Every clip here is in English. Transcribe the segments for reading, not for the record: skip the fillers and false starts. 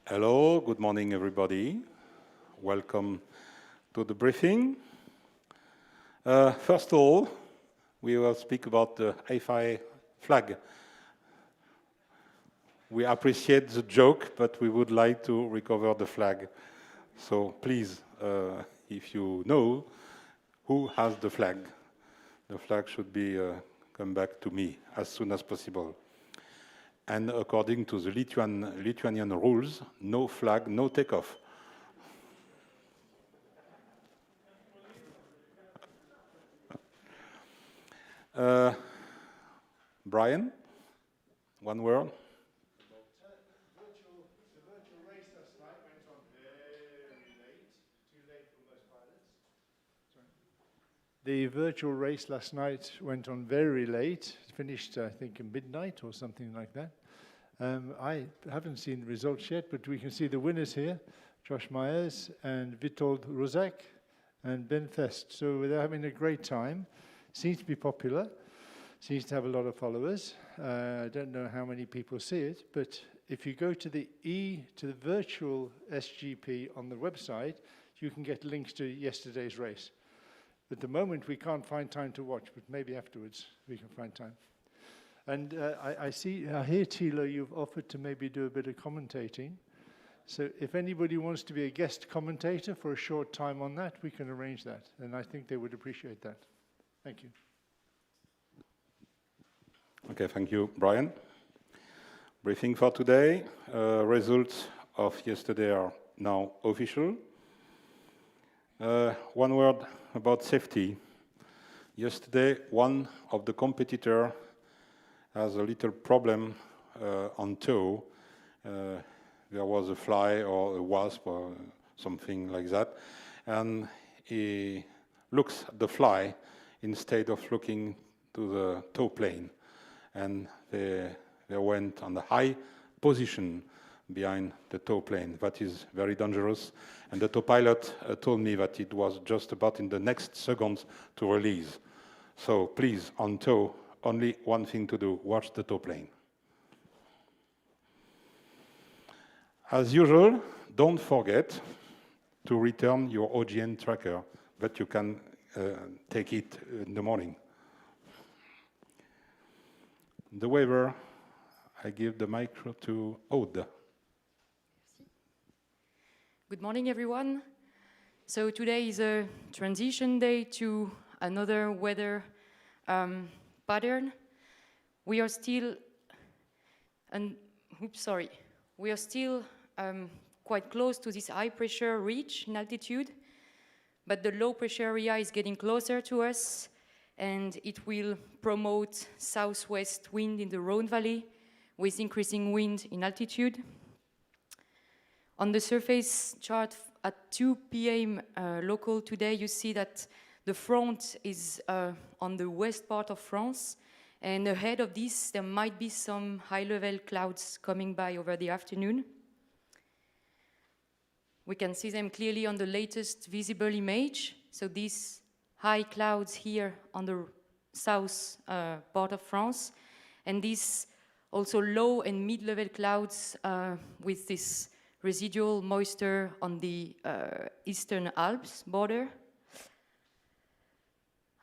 Hello, good morning everybody. Welcome to the briefing. First of all, we will speak about the FAI flag. We appreciate the joke, but we would like to recover the flag. So please, if you know who has the flag should be come back to me as soon as possible. And according to the Lithuanian rules, no flag, no takeoff. Brian, one word. The virtual race last night went on very late, too late for most pilots. The virtual race last night went on very late, finished I think at midnight or something like that. I haven't seen the results yet, but we can see the winners here, Josh Myers and Witold Rozak and Ben Fest. So they're having a great time. Seems to be popular, seems to have a lot of followers. I don't know how many people see it, but if you go to the virtual SGP on the website, you can get links to yesterday's race. At the moment, we can't find time to watch, but maybe afterwards we can find time. And I hear, Thilo, you've offered to maybe do a bit of commentating. So if anybody wants to be a guest commentator for a short time on that, we can arrange that. And I think they would appreciate that. Thank you. Okay, thank you, Brian. Briefing for today. Results of yesterday are now official. One word about safety. Yesterday, one of the competitors has a little problem on tow. There was a fly or a wasp or something like that, and he looks at the fly instead of looking to the tow plane, and they went on the high position behind the tow plane. That is very dangerous, and the tow pilot told me that it was just about in the next seconds to release. So please, on tow, only one thing to do, watch the tow plane. As usual, don't forget to return your OGN tracker, but you can take it in the morning. The waiver, I give the mic to Aude. Good morning, everyone. So today is a transition day to another weather pattern. We are still, quite close to this high pressure ridge in altitude, but the low pressure area is getting closer to us, and it will promote southwest wind in the Rhone Valley with increasing wind in altitude. On the surface chart at 2 p.m. Local today, you see that the front is on the west part of France, and ahead of this, there might be some high-level clouds coming by over the afternoon. We can see them clearly on the latest visible image. So these high clouds here on the south part of France, and these also low and mid-level clouds with this residual moisture on the Eastern Alps border.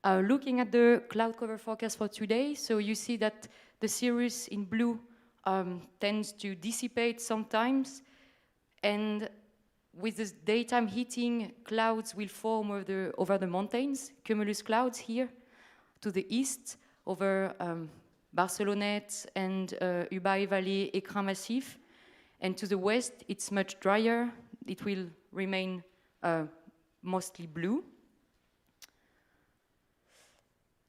Looking at the cloud cover forecast for today, so you see that the cirrus in blue tends to dissipate sometimes, and with the daytime heating, clouds will form over the mountains, cumulus clouds here to the east, over Barcelonnette and Ubaye Valley, Écrin Massif, and to the west, it's much drier. It will remain mostly blue.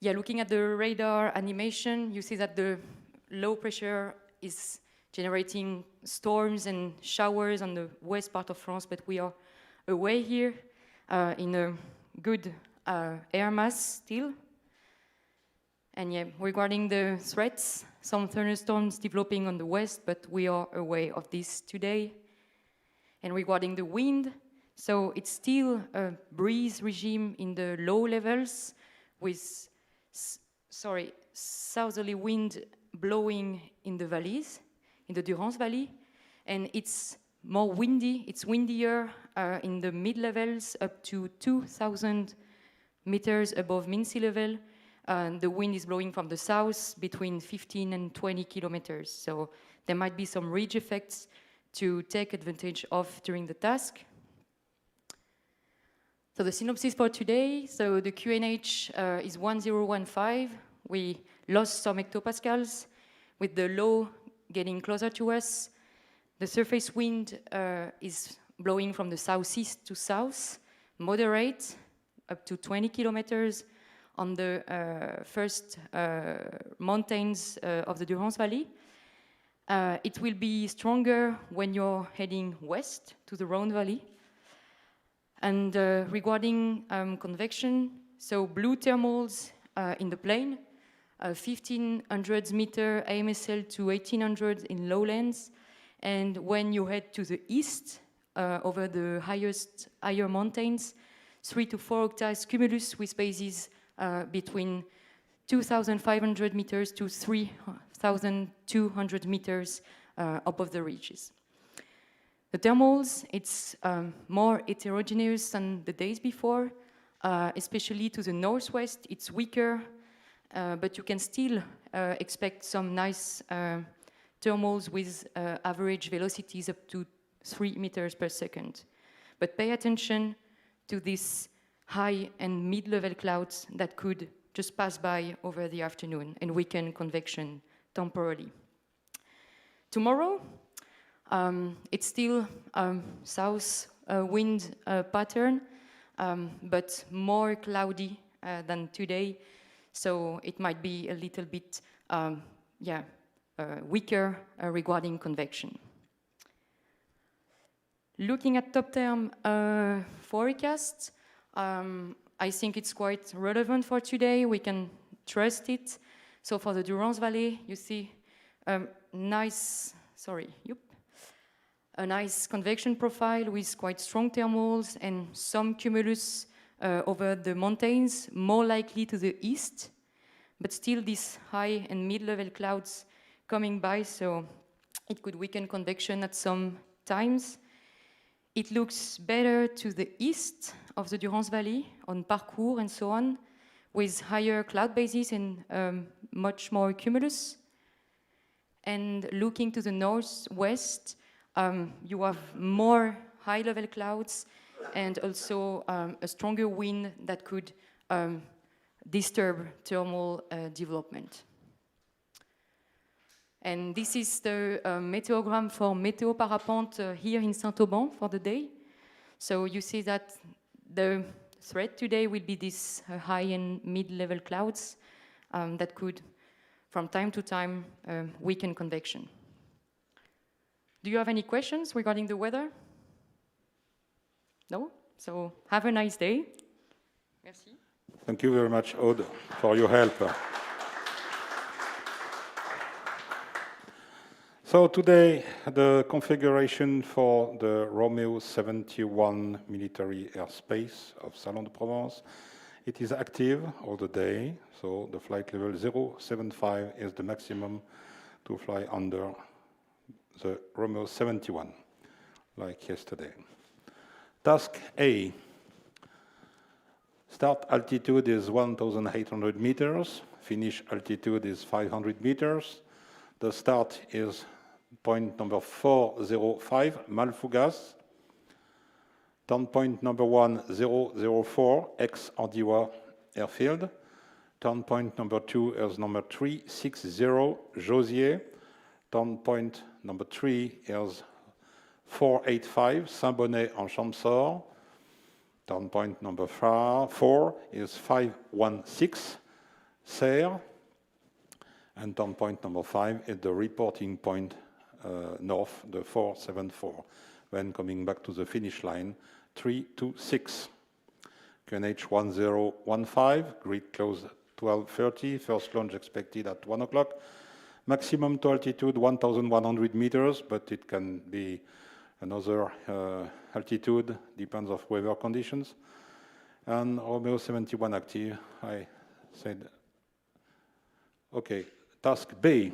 Yeah, looking at the radar animation, you see that the low pressure is generating storms and showers on the west part of France, but we are away here in a good air mass still. And yeah, regarding the threats, some thunderstorms developing on the west, but we are aware of this today. And regarding the wind, so it's still a breeze regime in the low levels with southerly wind blowing in the valleys, in the Durance Valley, and it's more windy. It's windier in the mid-levels up to 2,000 meters above mean sea level. The wind is blowing from the south between 15 and 20 kilometers. So there might be some ridge effects to take advantage of during the task. So the synopsis for today, so the QNH is 1015. We lost some hectopascals with the low getting closer to us. The surface wind is blowing from the southeast to south, moderate, up to 20 kilometers on the first mountains of the Durance Valley. It will be stronger when you're heading west to the Rhone Valley. And regarding convection, so blue thermals in the plain, 1500 meter AMSL to 1800 in lowlands. And when you head to the east, over the higher mountains, 3 to 4 octaves cumulus with bases between 2,500 meters to 3,200 meters above the ridges. The thermals, it's more heterogeneous than the days before, especially to the northwest, it's weaker, but you can still expect some nice thermals with average velocities up to 3 meters per second. But pay attention to these high and mid-level clouds that could just pass by over the afternoon and weaken convection temporarily. Tomorrow, it's still south wind pattern, but more cloudy than today, so it might be a little bit weaker regarding convection. Looking at top-term forecasts, I think it's quite relevant for today. We can trust it. So for the Durance Valley, you see a nice convection profile with quite strong thermals and some cumulus over the mountains, more likely to the east, but still these high and mid-level clouds coming by, so it could weaken convection at some times. It looks better to the east of the Durance Valley on Parcours and so on, with higher cloud bases and much more cumulus. And looking to the northwest, you have more high-level clouds and also a stronger wind that could disturb thermal development. And this is the meteogram for Météo Parapente here in Saint-Auban for the day. So you see that the threat today will be these high and mid-level clouds that could, from time to time, weaken convection. Do you have any questions regarding the weather? No? So have a nice day. Merci. Thank you very much, Aude, for your help. So today, the configuration for the Romeo 71 military airspace of Salon-de-Provence, it is active all the day, so the flight level 075 is the maximum to fly under the Romeo 71, like yesterday. Task A. Start altitude is 1,800 meters, finish altitude is 500 meters. The start is point number 405, Malfougas. Turn point number 1004, ex-Andiwa airfield. Turn point number 2 is number 360, Josier. Turn point number 3 is 485, Saint-Bonnet-en-Champsaur. Turn point number 4 is 516, Serres. And turn point number 5 is the reporting point north, the 474. When coming back to the finish line, 326. QNH 1015, grid close 12:30, first launch expected at 1 o'clock. Maximum to altitude 1,100 meters, but it can be another altitude, depends of weather conditions. And Romeo 71 active, I said, okay, task B.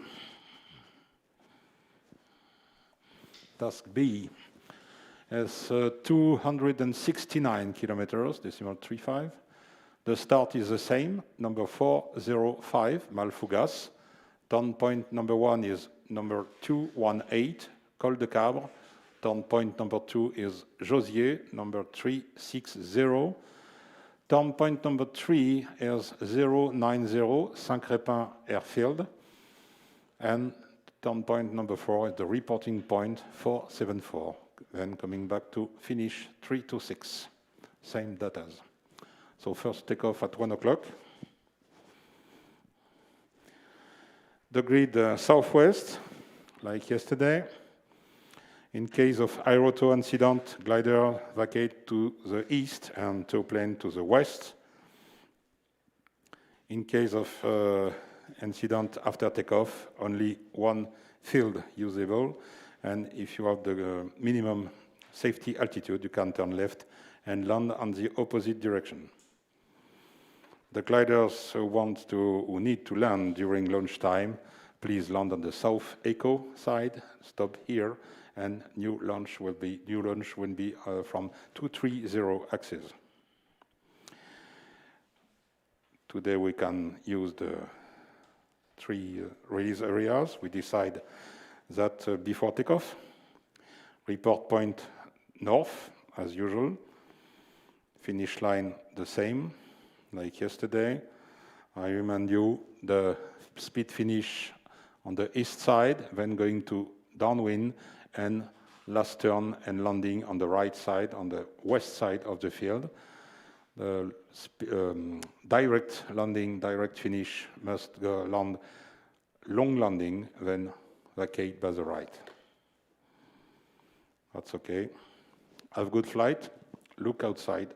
Task B. is 269 kilometers, decimal 35. The start is the same, number 405, Malfougas. Turn point number 1 is number 218, Col de Cabre. Turn point number 2 is Josier, number 360. Turn point number 3 is 090, Saint-Crépin Airfield. And turn point number 4 is the reporting point 474. Then coming back to finish 326, same data. So first takeoff at 1 o'clock. The grid southwest, like yesterday. In case of aerotow incident, glider vacate to the east and tow plane to the west. In case of incident after takeoff, only one field usable. And if you have the minimum safety altitude, you can turn left and land on the opposite direction. The gliders who need to land during launch time, please land on the south echo side, stop here, and new launch will be from 230 axis. Today we can use the 3 release areas. We decide that before takeoff. Report point north, as usual. Finish line the same, like yesterday. I remind you the speed finish on the east side, then going to downwind, and last turn and landing on the right side, on the west side of the field. The direct landing, direct finish must go land long landing, then vacate by the right. That's okay. Have a good flight. Look outside.